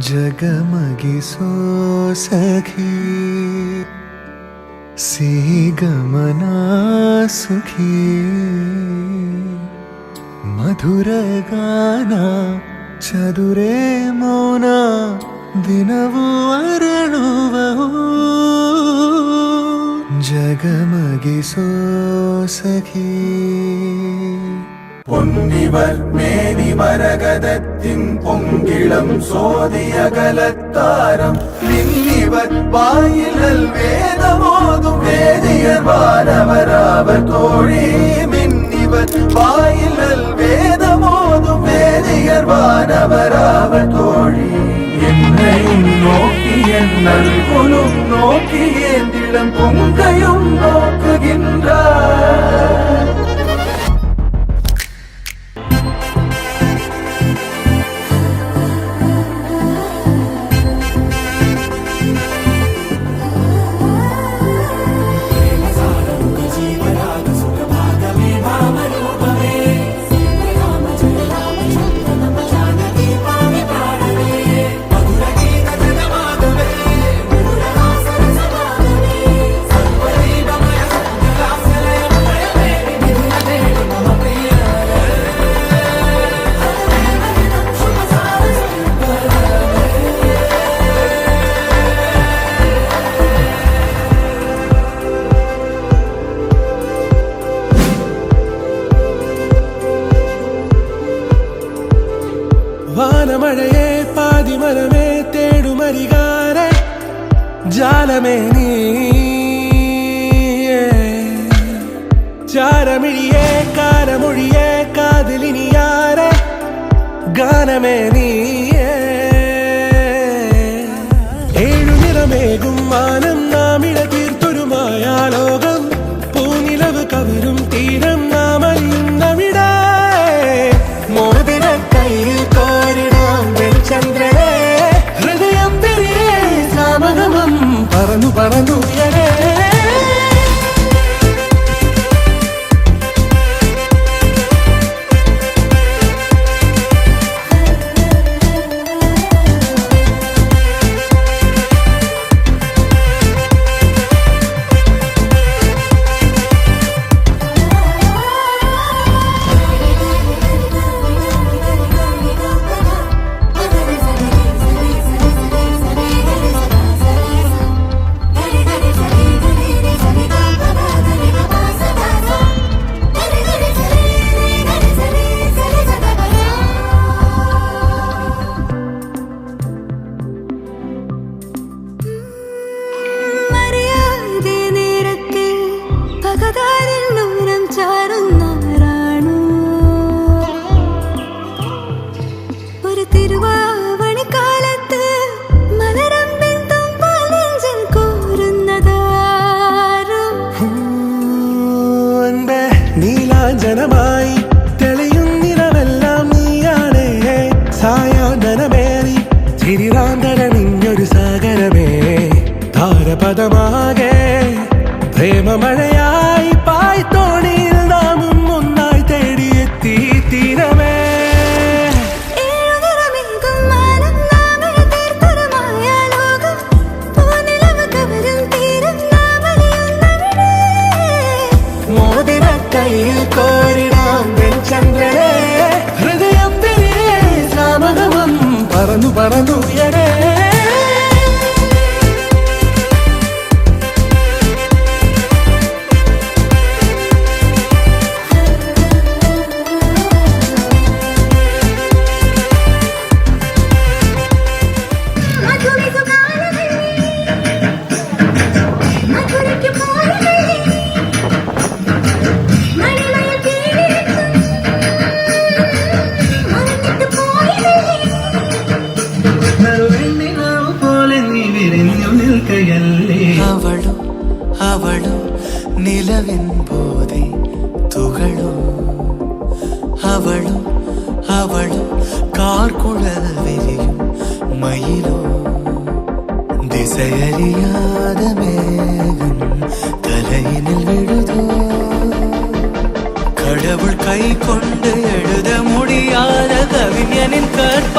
जगमगिसो सखी सीगमना सुखी मधुरगाना चदुरे मौन दिनवू अरಳುವವು जगमगिसो सखी പൊന്നിവർ മേനി മരകതത്തിൻ പൊങ്കിളം സോദിയകലത്താരം നിന്നിവർ വായിലൽ വേദമോതും വേദിയർ വാനവരാവർ തോഴി മിന്നിവർ വായിലൽ വേദമോതും വേദിയർ വാനവരാവർ തോഴി എന്നെയും നോക്കിയൻ നൽകുലും നോക്കിയേന്തിടം പൊങ്കയും നോക്കുകിன்றார் വാനമഴയെ പാതിമരമേ തേടുമരികാരെ ജാലമേ നീ ചാരമിഴിയെ കാരമൊഴിയെ കാതിലിനിയാരെ ഗാനമേ നീ ഏഴുനിറമേകും മാനം നാമിട തീർത്തൊരു മായാലോകം പൂനിലവ് കവരും തീരം നാമലിയുന്നവിട മോതിര കയ്യിൽ കോരിടാം വെളിച്ചന്ദ്രനെ ഹൃദയം തിരികെ സാമഗമം പറന്നു പറന്നുയരേ നീലാഞ്ജനമായി തെളിയുന്നിരമെല്ലാം നീയാണേ സായാഹ്നമേറി ചിരിറാന്തരണിഞ്ഞൊരു സാഗരമേ താരപദമാകെ പ്രേമമഴയായി പായ്ത്തോണിയിൽ നാമും ഒന്നായി തേടിയെത്തി തീരമേ കയ്യിൽ കോരിടാം വെളിച്ചന്ദ്രനെ ഹൃദയം തിരികെ സാമഗമം പറന്നു പറന്നുയരേ അവളും അവളും നിലവിൻ പോതെ തുകളോ അവളും അവളും കാർക്കുഴൽ വിരിയും മയിലോ ദിശയറിയാതെ മേഘം തലയിനിൽ വിടുതോ கடவுள் கை கொண்டு எழுத முடியாத கவிஞனின் கற்ப